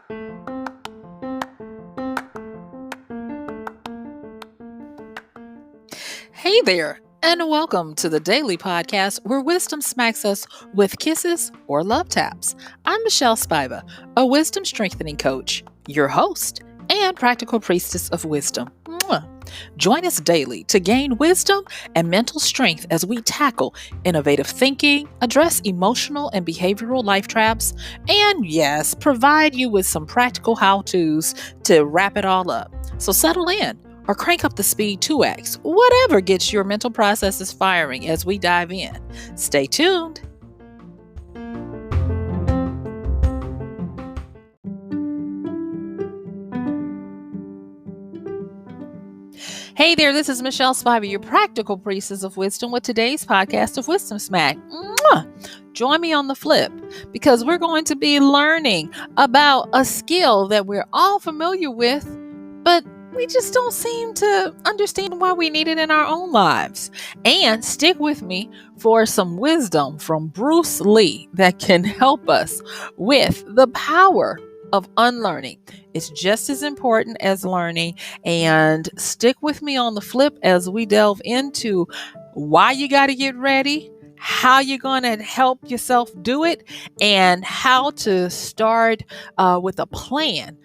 Hey there, and welcome to the daily podcast where wisdom smacks us with kisses or love taps. I'm MichelleSpiva, a wisdom strengthening coach, your host, and practical priestess of wisdom. Mwah. Join us daily to gain wisdom and mental strength as we tackle innovative thinking, address emotional and behavioral life traps, and yes, provide you with some practical how to's to wrap it all up. So settle in or crank up the speed 2x, whatever gets your mental processes firing as we dive in. Stay tuned. Hey there, this is MichelleSpiva, your practical priestess of wisdom, with today's podcast of Wisdom Smack. Mwah! Join me on the flip because we're going to be learning about a skill that we're all familiar with, but we just don't seem to understand why we need it in our own lives. And stick with me for some wisdom from Bruce Lee that can help us with the power of unlearning. It's just as important as learning. And stick with me on the flip as we delve into why you got to get ready, how you're going to help yourself do it, and how to start with a plan,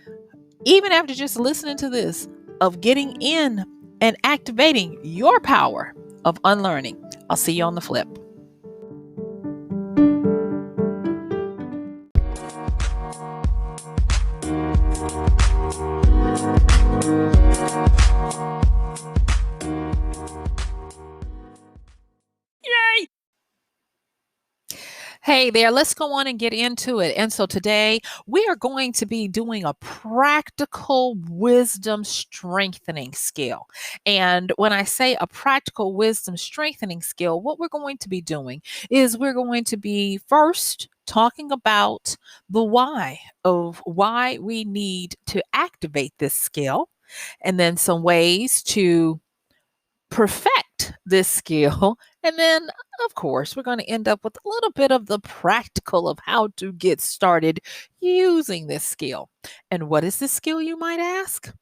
even after just listening to this, of getting in and activating your power of unlearning. I'll see you on the flip. Yay! Hey there, let's go on and get into it. And so today we are going to be doing a practical wisdom strengthening skill. And when I say a practical wisdom strengthening skill, what we're going to be doing is we're going to be first talking about the why of why we need to activate this skill, and then some ways to perfect this skill. And then, of course, we're going to end up with a little bit of the practical of how to get started using this skill. And what is this skill, you might ask?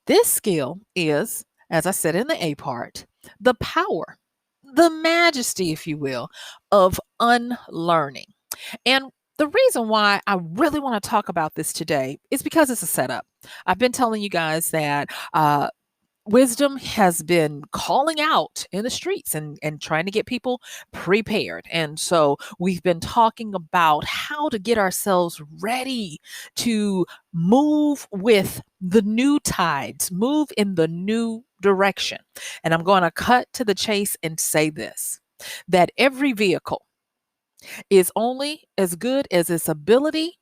This skill is, as I said in the A part, the power, the majesty, if you will, of unlearning. And the reason why I really want to talk about this today is because it's a setup. I've been telling you guys that wisdom has been calling out in the streets and trying to get people prepared. And so we've been talking about how to get ourselves ready to move with the new tides, move in the new direction. And I'm going to cut to the chase and say this, that every vehicle is only as good as its ability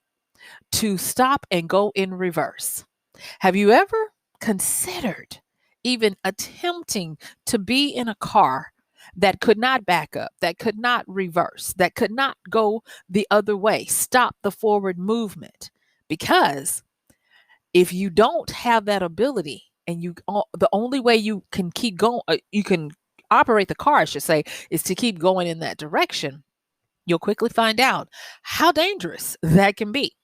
to stop and go in reverse. Have you ever considered even attempting to be in a car that could not back up, that could not reverse, that could not go the other way, stop the forward movement? Because if you don't have that ability, and the only way you can keep going, you can operate the car, I should say, is to keep going in that direction, you'll quickly find out how dangerous that can be.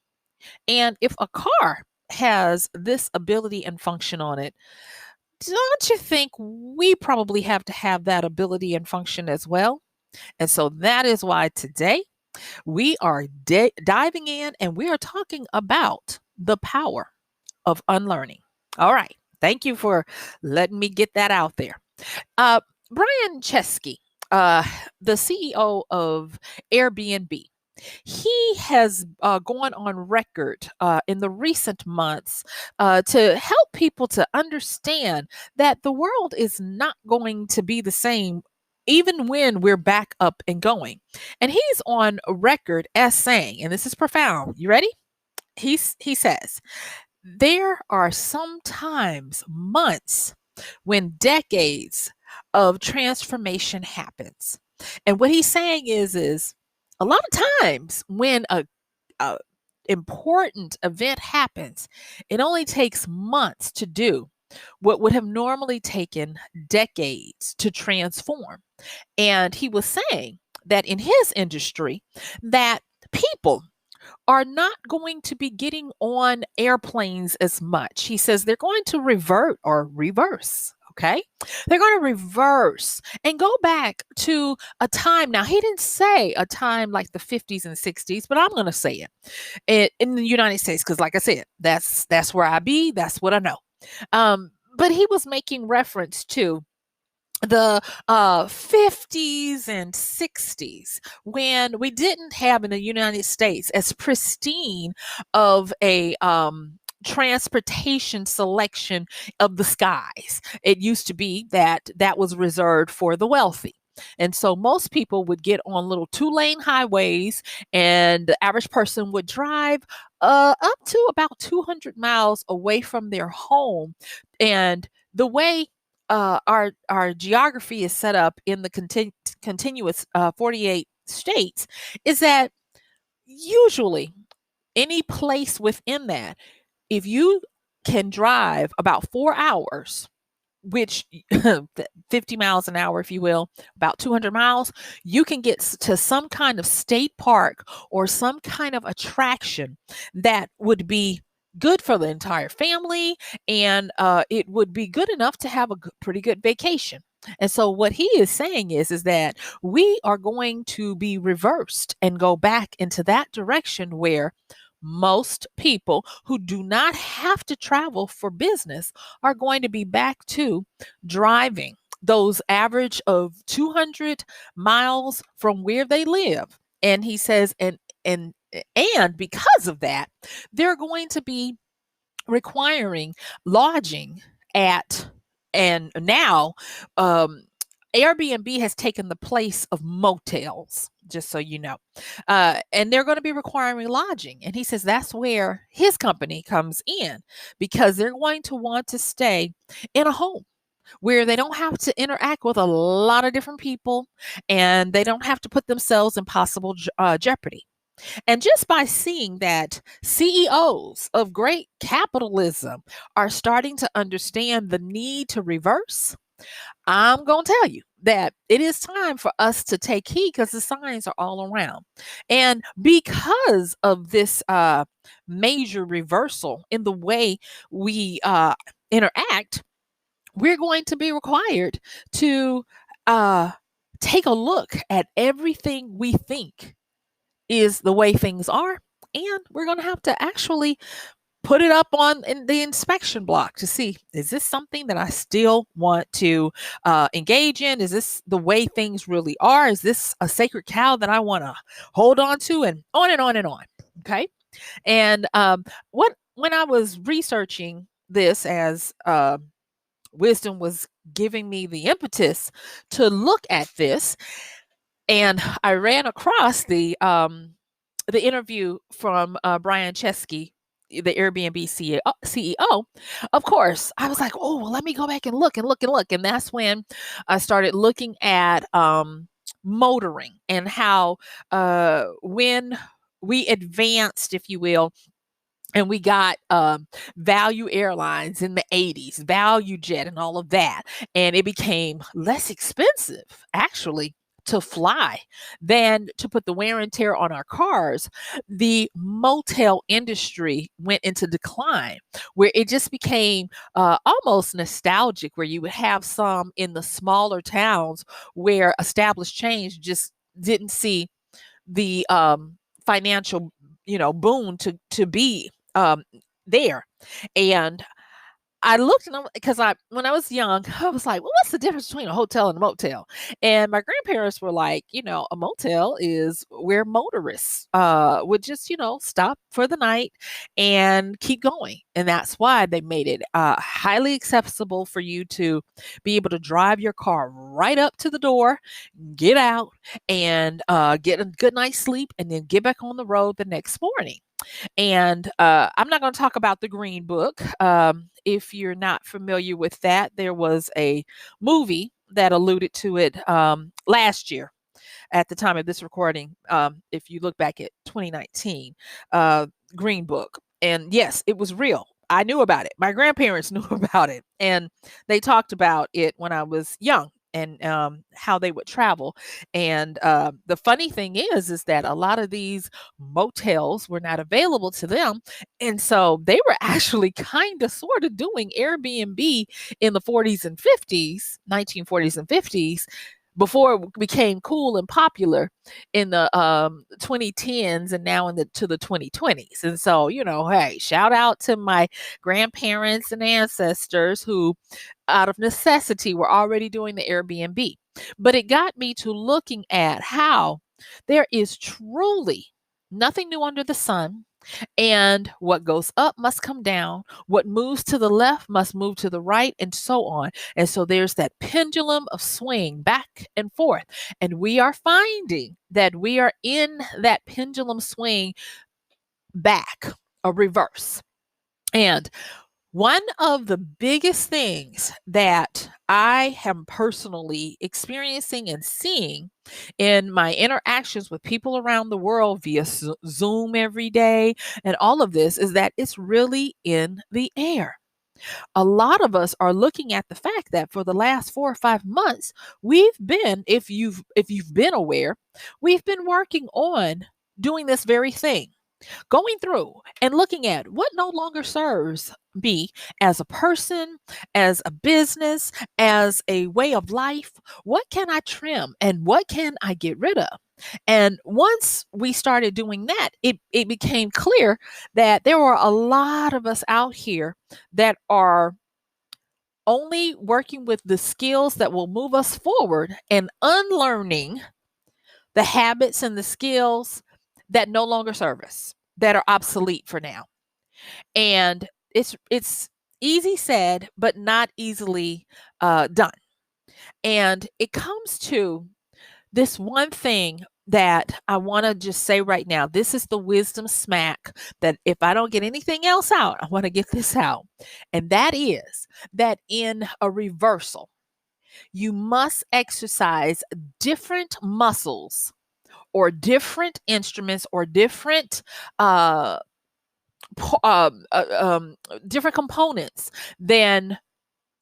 And if a car has this ability and function on it, don't you think we probably have to have that ability and function as well? And so that is why today we are diving in and we are talking about the power of unlearning. All right. Thank you for letting me get that out there. Brian Chesky, the CEO of Airbnb, he has gone on record in the recent months to help people to understand that the world is not going to be the same even when we're back up and going. And he's on record as saying, and this is profound. You ready? He says, there are sometimes months when decades of transformation happens. And what he's saying is a lot of times when a important event happens, it only takes months to do what would have normally taken decades to transform. And he was saying that in his industry, that people are not going to be getting on airplanes as much. He says they're going to revert or reverse. Okay. They're going to reverse and go back to a time. Now, he didn't say a time like the 50s and 60s, but I'm going to say it in the United States because, like I said, that's where I be. That's what I know. But he was making reference to the 50s and 60s when we didn't have in the United States as pristine of a transportation selection of the skies. It used to be that was reserved for the wealthy. And so most people would get on little two-lane highways, and the average person would drive up to about 200 miles away from their home. And the way our geography is set up in the continuous 48 states is that usually any place within that, if you can drive about 4 hours, which 50 miles an hour, if you will, about 200 miles, you can get to some kind of state park or some kind of attraction that would be good for the entire family, and it would be good enough to have a pretty good vacation. And so what he is saying is that we are going to be reversed and go back into that direction where most people who do not have to travel for business are going to be back to driving those average of 200 miles from where they live. And he says, and because of that, they're going to be requiring lodging at, and now Airbnb has taken the place of motels, just so you know. And they're going to be requiring lodging. And he says that's where his company comes in because they're going to want to stay in a home where they don't have to interact with a lot of different people and they don't have to put themselves in possible jeopardy. And just by seeing that CEOs of great capitalism are starting to understand the need to reverse, I'm going to tell you that it is time for us to take heed because the signs are all around. And because of this major reversal in the way we interact, we're going to be required to take a look at everything we think is the way things are. And we're going to have to actually put it up on in the inspection block to see, is this something that I still want to engage in? Is this the way things really are? Is this a sacred cow that I want to hold on to? And on and on and on. Okay. And when I was researching this as wisdom was giving me the impetus to look at this, and I ran across the interview from Brian Chesky, the Airbnb CEO. Of course, I was like, oh, well, let me go back and look and look and look. And that's when I started looking at motoring and how when we advanced, if you will, and we got Value Airlines in the 80s, Value Jet and all of that. And it became less expensive, actually, to fly than to put the wear and tear on our cars. The motel industry went into decline, where it just became almost nostalgic, where you would have some in the smaller towns where established chains just didn't see the financial, boon to be there. And I looked, and because when I was young, I was like, well, what's the difference between a hotel and a motel? And my grandparents were like, a motel is where motorists would just, stop for the night and keep going. And that's why they made it highly accessible for you to be able to drive your car right up to the door, get out, and get a good night's sleep, and then get back on the road the next morning. And I'm not going to talk about the Green Book. If you're not familiar with that, there was a movie that alluded to it last year at the time of this recording. If you look back at 2019, Green Book. And yes, it was real. I knew about it. My grandparents knew about it. And they talked about it when I was young. and how they would travel. And the funny thing is that a lot of these motels were not available to them. And so they were actually kind of sort of doing Airbnb in the 40s and 50s, 1940s and 50s, before it became cool and popular in the 2010s and now to the 2020s. And so, hey, shout out to my grandparents and ancestors who, out of necessity, were already doing the Airbnb. But it got me to looking at how there is truly nothing new under the sun. And what goes up must come down. What moves to the left must move to the right, and so on. And so there's that pendulum of swing back and forth. And we are finding that we are in that pendulum swing back, a reverse. And one of the biggest things that I am personally experiencing and seeing in my interactions with people around the world via Zoom every day and all of this is that it's really in the air. A lot of us are looking at the fact that for the last 4 or 5 months, we've been, if you've been aware, we've been working on doing this very thing, going through and looking at what no longer serves me as a person, as a business, as a way of life. What can I trim and what can I get rid of? And once we started doing that, it became clear that there were a lot of us out here that are only working with the skills that will move us forward and unlearning the habits and the skills that no longer serve us, that are obsolete for now. And it's easy said, but not easily done. And it comes to this one thing that I want to just say right now. This is the wisdom smack that if I don't get anything else out, I want to get this out. And that is that in a reversal, you must exercise different muscles or different instruments or different different components than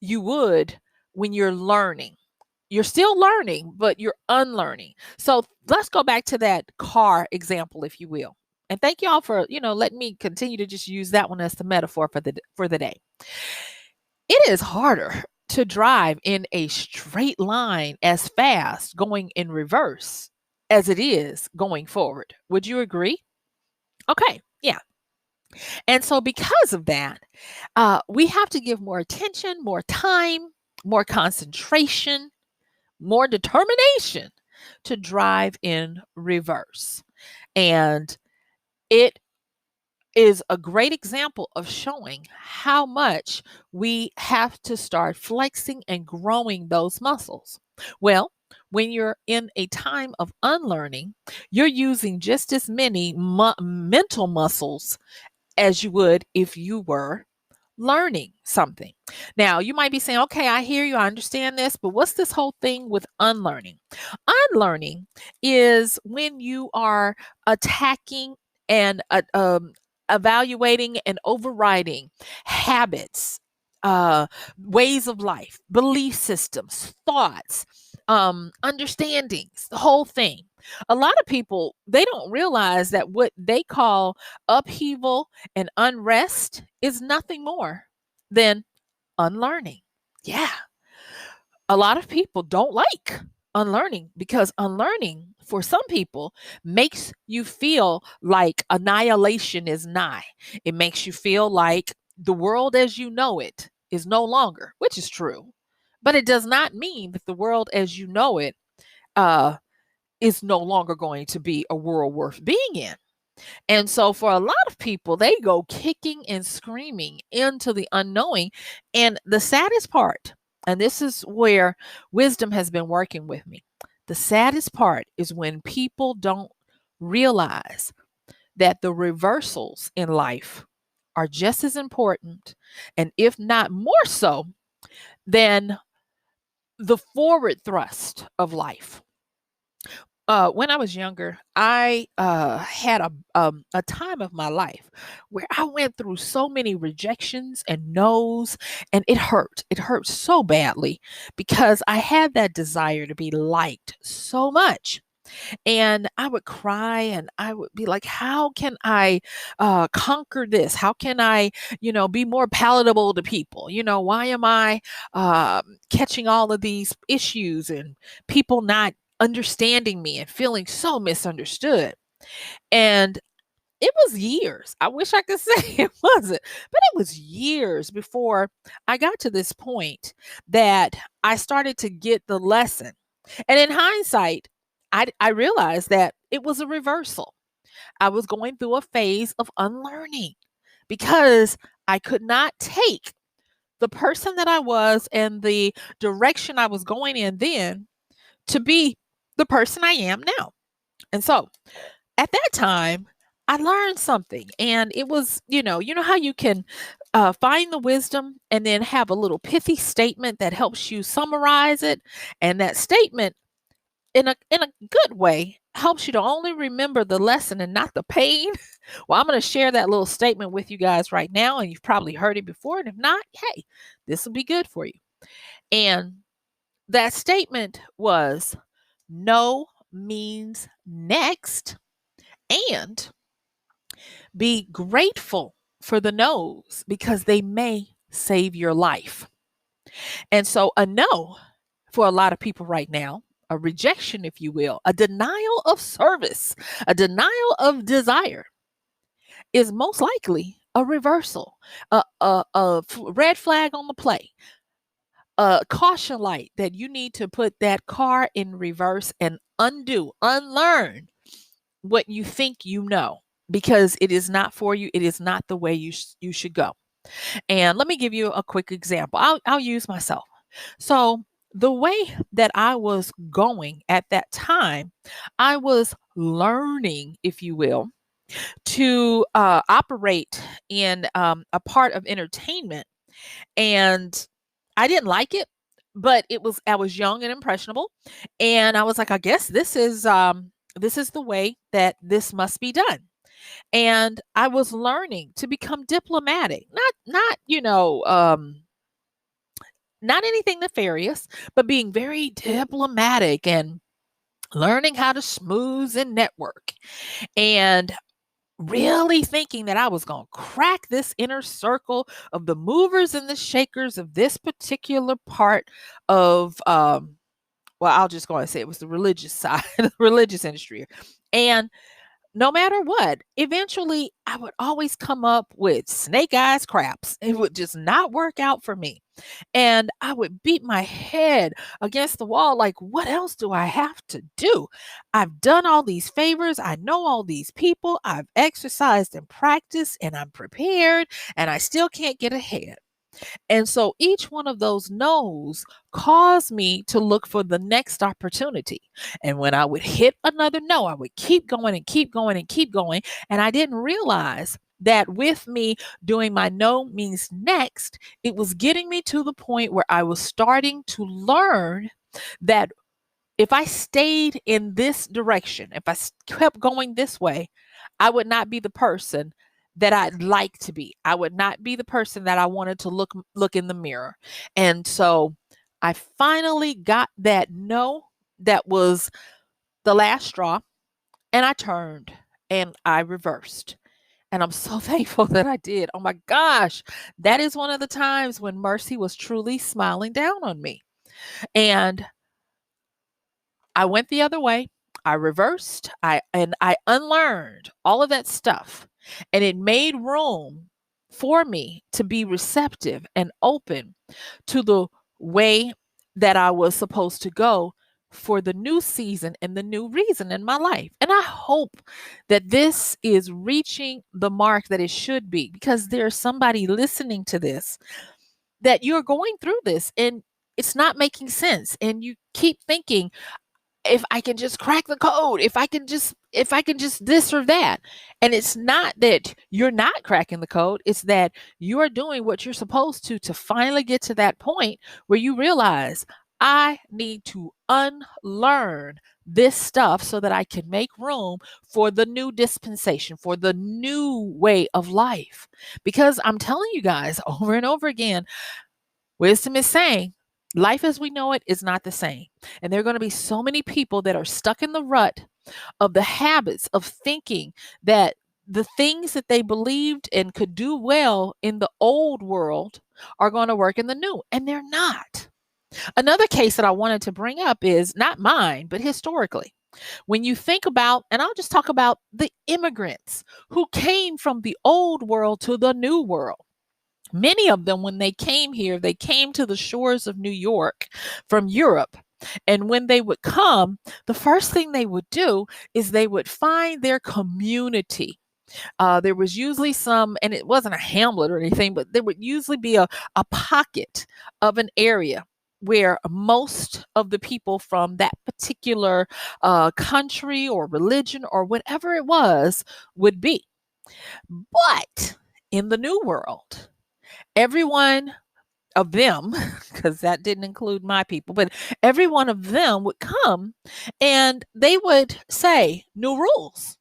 you would when you're learning. You're still learning, but you're unlearning. So let's go back to that car example, if you will. And thank y'all for, letting me continue to just use that one as the metaphor for the day. It is harder to drive in a straight line as fast going in reverse as it is going forward. Would you agree? Okay. Yeah. And so because of that, we have to give more attention, more time, more concentration, more determination to drive in reverse. And it is a great example of showing how much we have to start flexing and growing those muscles. Well, when you're in a time of unlearning, you're using just as many mental muscles as you would if you were learning something. Now, you might be saying, okay, I hear you, I understand this, but what's this whole thing with unlearning? Unlearning is when you are attacking and evaluating and overriding habits, ways of life, belief systems, thoughts, understandings, the whole thing. A lot of people, they don't realize that what they call upheaval and unrest is nothing more than unlearning. Yeah. A lot of people don't like unlearning because unlearning for some people makes you feel like annihilation is nigh. It makes you feel like the world as you know it is no longer, which is true. But it does not mean that the world as you know it is no longer going to be a world worth being in. And so for a lot of people, they go kicking and screaming into the unknowing. And the saddest part, and this is where wisdom has been working with me, the saddest part is when people don't realize that the reversals in life are just as important, and if not more so, than the forward thrust of life. When I was younger, I had a time of my life where I went through so many rejections and no's, and it hurt. It hurt so badly because I had that desire to be liked so much. And I would cry and I would be like, how can I conquer this? How can I, be more palatable to people? Why am I catching all of these issues and people not understanding me and feeling so misunderstood? And it was years. I wish I could say it wasn't, but it was years before I got to this point that I started to get the lesson. And in hindsight, I realized that it was a reversal. I was going through a phase of unlearning because I could not take the person that I was and the direction I was going in then to be the person I am now. And so at that time, I learned something, and it was, how you can find the wisdom and then have a little pithy statement that helps you summarize it, and that statement, in a good way, helps you to only remember the lesson and not the pain. Well, I'm going to share that little statement with you guys right now, and you've probably heard it before, and if not, hey, this will be good for you. And that statement was, no means next, and be grateful for the no's because they may save your life. And so, a no for a lot of people right now, a rejection, if you will, a denial of service, a denial of desire, is most likely a reversal, a red flag on the play, a caution light that you need to put that car in reverse and unlearn what you think you know, because it is not for you. It is not the way you should go. And let me give you a quick example. I'll use myself. So the way that I was going at that time, I was learning, if you will, to operate in a part of entertainment, and I didn't like it, but I was young and impressionable, and I was like, I guess this is the way that this must be done. And I was learning to become diplomatic, not anything nefarious, but being very diplomatic and learning how to schmooze and network, and really thinking that I was going to crack this inner circle of the movers and the shakers of this particular part of, well, I'll just go and say it was the religious side, the religious industry. And no matter what, eventually I would always come up with snake eyes craps. It would just not work out for me. And I would beat my head against the wall like, what else do I have to do? I've done all these favors. I know all these people. I've exercised and practiced and I'm prepared, and I still can't get ahead. And so each one of those no's caused me to look for the next opportunity. And when I would hit another no, I would keep going and keep going and keep going. And I didn't realize that with me doing my no means next, it was getting me to the point where I was starting to learn that if I stayed in this direction, if I kept going this way, I would not be the person that I'd like to be. I would not be the person that I wanted to look in the mirror. And so I finally got that no that was the last straw, and I turned and I reversed. And I'm so thankful that I did. Oh my gosh, that is one of the times when mercy was truly smiling down on me. And I went the other way. I reversed. I unlearned all of that stuff. And it made room for me to be receptive and open to the way that I was supposed to go for the new season and the new reason in my life. And I hope that this is reaching the mark that it should be, because there's somebody listening to this that you're going through this and it's not making sense. And you keep thinking, if I can just crack the code, if I can just this or that. And it's not that you're not cracking the code, it's that you are doing what you're supposed to finally get to that point where you realize I need to unlearn this stuff so that I can make room for the new dispensation, for the new way of life. Because I'm telling you guys over and over again, wisdom is saying life as we know it is not the same. And there are going to be so many people that are stuck in the rut of the habits of thinking that the things that they believed and could do well in the old world are going to work in the new, and they're not. Another case that I wanted to bring up is not mine, but historically. When you think about, and I'll just talk about the immigrants who came from the old world to the new world. Many of them, when they came here, they came to the shores of New York from Europe. And when they would come, the first thing they would do is they would find their community. There was usually some, and it wasn't a hamlet or anything, but there would usually be a pocket of an area where most of the people from that particular country or religion or whatever it was would be. But in the new world, everyone of them, because that didn't include my people, but every one of them would come and they would say, new rules.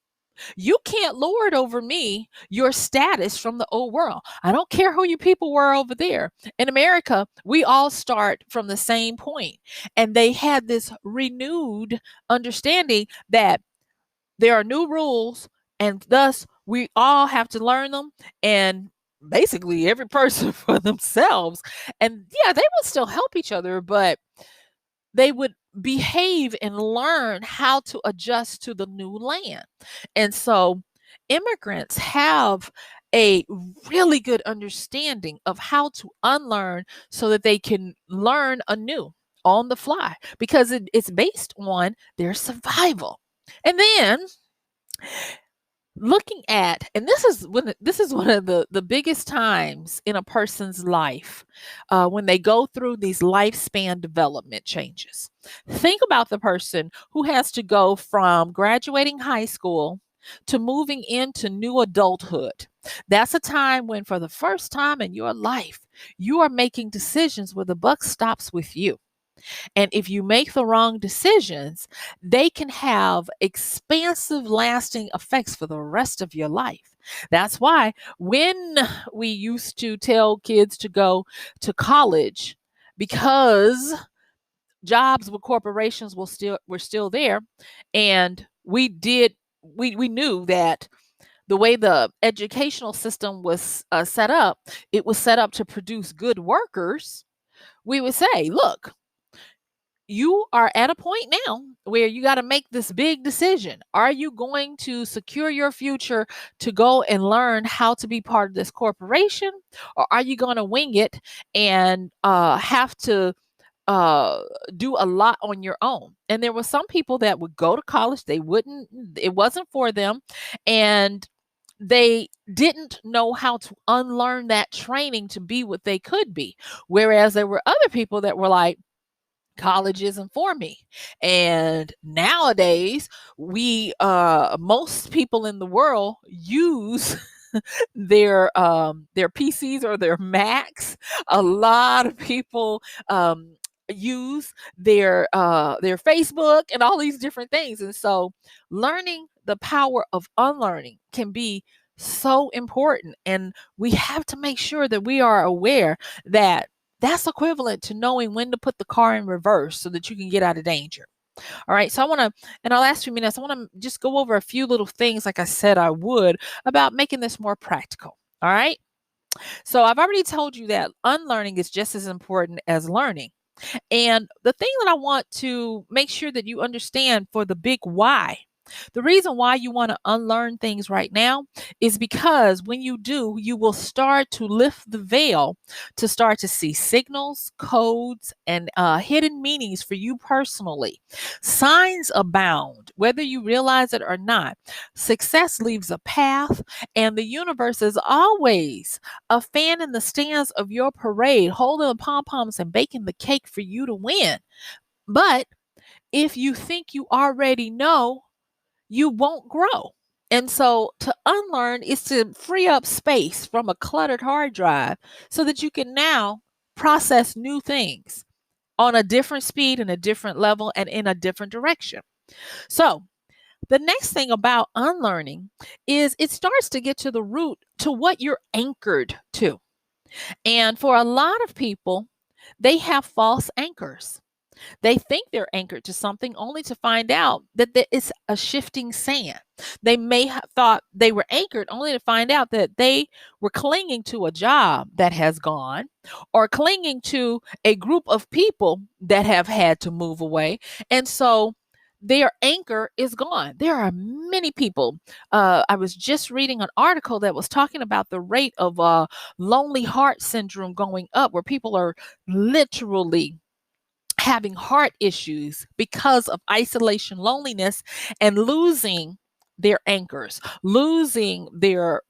You can't lord over me your status from the old world. I don't care who you people were over there. In America, we all start from the same point. And they had this renewed understanding that there are new rules, and thus we all have to learn them, and basically every person for themselves. And yeah, they would still help each other, but they would behave and learn how to adjust to the new land. And so immigrants have a really good understanding of how to unlearn so that they can learn anew on the fly, because it's based on their survival. And then looking at, and this is one of the biggest times in a person's life, when they go through these lifespan development changes. Think about the person who has to go from graduating high school to moving into new adulthood. That's a time when, for the first time in your life, you are making decisions where the buck stops with you. And if you make the wrong decisions, they can have expansive, lasting effects for the rest of your life. That's why when we used to tell kids to go to college, because jobs with corporations were still there, and we knew that the way the educational system was set up, it was set up to produce good workers. We would say, look, you are at a point now where you got to make this big decision. Are you going to secure your future to go and learn how to be part of this corporation? Or are you going to wing it and have to do a lot on your own? And there were some people that would go to college, it wasn't for them. And they didn't know how to unlearn that training to be what they could be. Whereas there were other people that were like, college isn't for me. And nowadays, we most people in the world use their PCs or their Macs. A lot of people use their Facebook and all these different things. And so learning the power of unlearning can be so important, and we have to make sure that we are aware that that's equivalent to knowing when to put the car in reverse so that you can get out of danger. All right. So I want to, in our last few minutes, I want to just go over a few little things, like I said I would, about making this more practical. All right. So I've already told you that unlearning is just as important as learning. And the thing that I want to make sure that you understand for the big why, the reason why you want to unlearn things right now is because when you do, you will start to lift the veil to start to see signals, codes, and hidden meanings for you personally. Signs abound, whether you realize it or not. Success leaves a path, and the universe is always a fan in the stands of your parade, holding the pom poms and baking the cake for you to win. But if you think you already know, you won't grow. And so to unlearn is to free up space from a cluttered hard drive so that you can now process new things on a different speed and a different level and in a different direction. So, the next thing about unlearning is it starts to get to the root to what you're anchored to. And for a lot of people, they have false anchors. They think they're anchored to something only to find out that it's a shifting sand. They may have thought they were anchored only to find out that they were clinging to a job that has gone or clinging to a group of people that have had to move away. And so their anchor is gone. There are many people. I was just reading an article that was talking about the rate of lonely heart syndrome going up, where people are literally having heart issues because of isolation, loneliness, and losing their anchors, losing their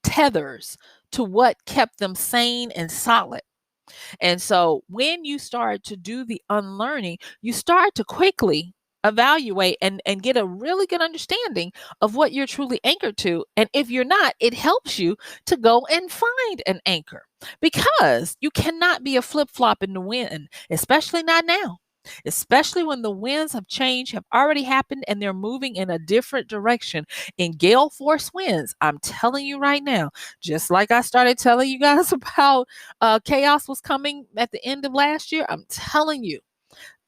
tethers to what kept them sane and solid. And so when you start to do the unlearning, you start to quickly evaluate and get a really good understanding of what you're truly anchored to. And if you're not, it helps you to go and find an anchor, because you cannot be a flip flop in the wind, especially not now. Especially when the winds have changed, have already happened, and they're moving in a different direction in gale force winds. I'm telling you right now, just like I started telling you guys about chaos was coming at the end of last year, I'm telling you,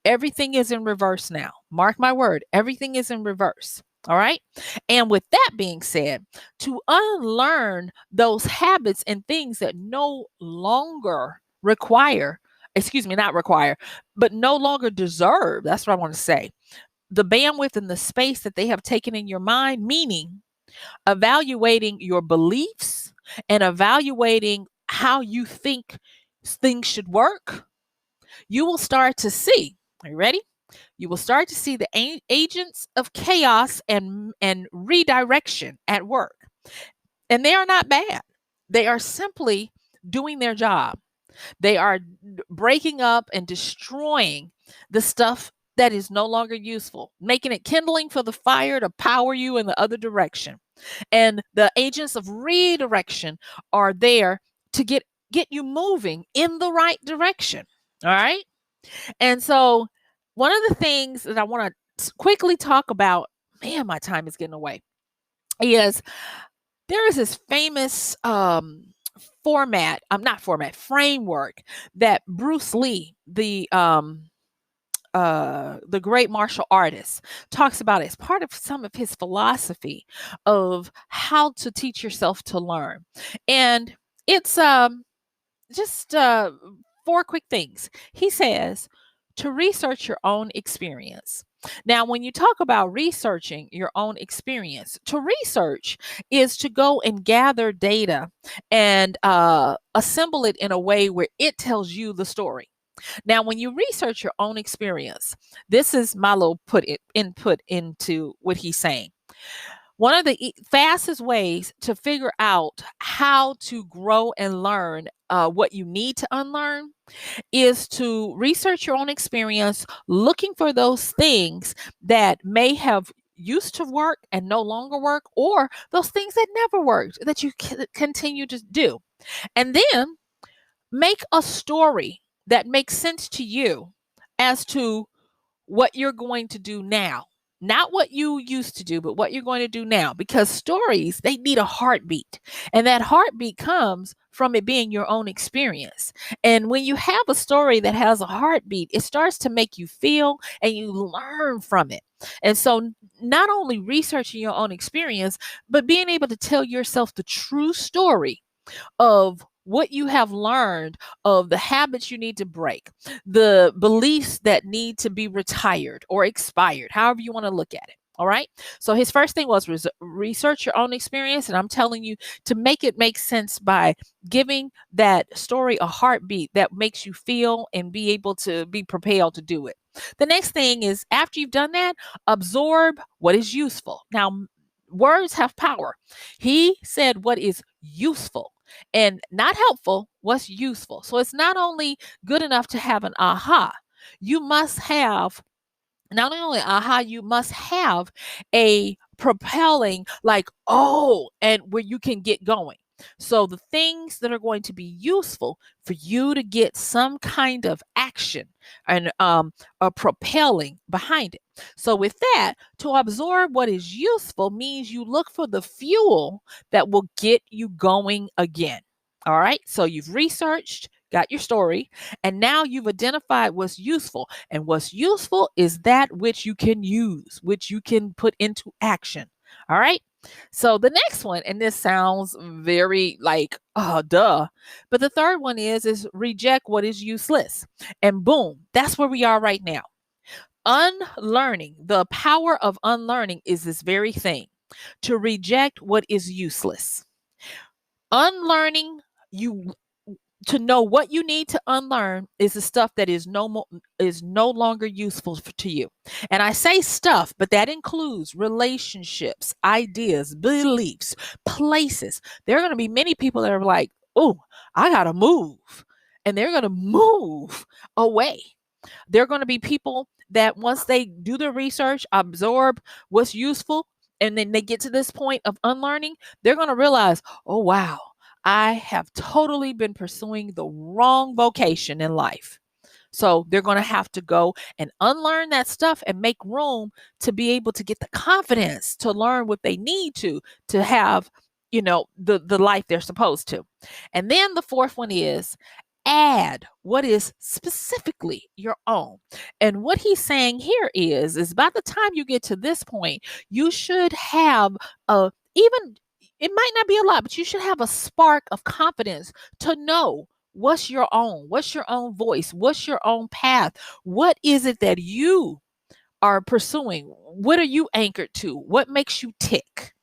everything is in reverse now. Mark my word, everything is in reverse. All right. And with that being said, to unlearn those habits and things that no longer require, excuse me, not require, but no longer deserve, that's what I want to say, the bandwidth and the space that they have taken in your mind, meaning evaluating your beliefs and evaluating how you think things should work, you will start to see. Are you ready? You will start to see the agents of chaos and redirection at work. And they are not bad. They are simply doing their job. They are breaking up and destroying the stuff that is no longer useful, making it kindling for the fire to power you in the other direction. And the agents of redirection are there to get you moving in the right direction. All right? And so one of the things that I want to quickly talk about, man, my time is getting away, is there is this famous framework that Bruce Lee, the great martial artist, talks about as part of some of his philosophy of how to teach yourself to learn. And it's just four quick things. He says to research your own experience. Now, when you talk about researching your own experience, to research is to go and gather data and assemble it in a way where it tells you the story. Now, when you research your own experience, this is my little input into what he's saying. One of the fastest ways to figure out how to grow and learn what you need to unlearn is to research your own experience, looking for those things that may have used to work and no longer work, or those things that never worked that you continue to do. And then make a story that makes sense to you as to what you're going to do now. Not what you used to do, but what you're going to do now. Because stories, they need a heartbeat. And that heartbeat comes from it being your own experience. And when you have a story that has a heartbeat, it starts to make you feel and you learn from it. And so not only researching your own experience, but being able to tell yourself the true story of what you have learned, of the habits you need to break, the beliefs that need to be retired or expired, however you want to look at it. All right. So his first thing was research your own experience. And I'm telling you to make it make sense by giving that story a heartbeat that makes you feel and be able to be propelled to do it. The next thing is, after you've done that, absorb what is useful. Now, words have power. He said what is useful and not helpful, what's useful. So it's not only good enough to have an aha. You must have not only aha, you must have a propelling, like, oh, and where you can get going. So the things that are going to be useful for you to get some kind of action and a propelling behind it. So with that, to absorb what is useful means you look for the fuel that will get you going again. All right. So you've researched, got your story, and now you've identified what's useful. And what's useful is that which you can use, which you can put into action. All right. So the next one, and this sounds very like, oh, duh. But the third one is reject what is useless. And boom, that's where we are right now. Unlearning, the power of unlearning is this very thing, to reject what is useless. Unlearning, you to know what you need to unlearn is the stuff that is no longer useful to you. And I say stuff, but that includes relationships, ideas, beliefs, places. There are going to be many people that are like, oh, I gotta move, and they're going to move away. There are going to be people that once they do the research, absorb what's useful, and then they get to this point of unlearning, they're going to realize, oh, wow, I have totally been pursuing the wrong vocation in life. So they're going to have to go and unlearn that stuff and make room to be able to get the confidence to learn what they need to have, the life they're supposed to. And then the fourth one is add what is specifically your own. And what he's saying here is by the time you get to this point, you should have even it might not be a lot, but you should have a spark of confidence to know what's your own voice, what's your own path, what is it that you are pursuing, what are you anchored to, what makes you tick.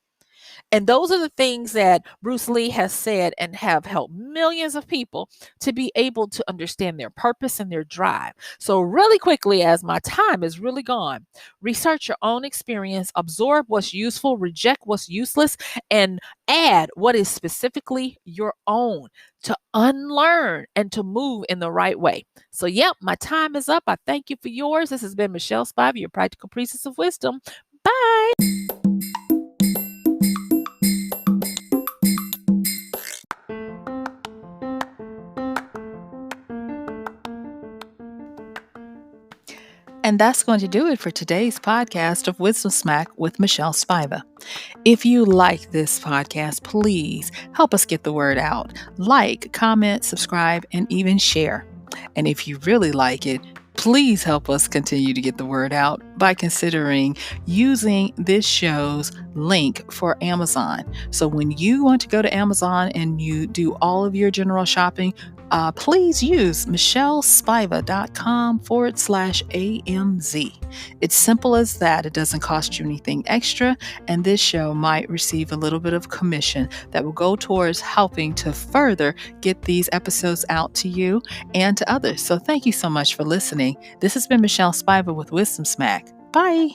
And those are the things that Bruce Lee has said and have helped millions of people to be able to understand their purpose and their drive. So really quickly, as my time is really gone, research your own experience, absorb what's useful, reject what's useless, and add what is specifically your own to unlearn and to move in the right way. So, yep, my time is up. I thank you for yours. This has been MichelleSpiva, your practical priestess of wisdom. Bye. And that's going to do it for today's podcast of Wisdom Smack with MichelleSpiva. If you like this podcast, please help us get the word out. Like, comment, subscribe, and even share. And if you really like it, please help us continue to get the word out by considering using this show's link for Amazon. So when you want to go to Amazon and you do all of your general shopping, please use MichelleSpiva.com/AMZ. It's simple as that. It doesn't cost you anything extra, and this show might receive a little bit of commission that will go towards helping to further get these episodes out to you and to others. So thank you so much for listening. This has been MichelleSpiva with Wisdom Smack. Bye.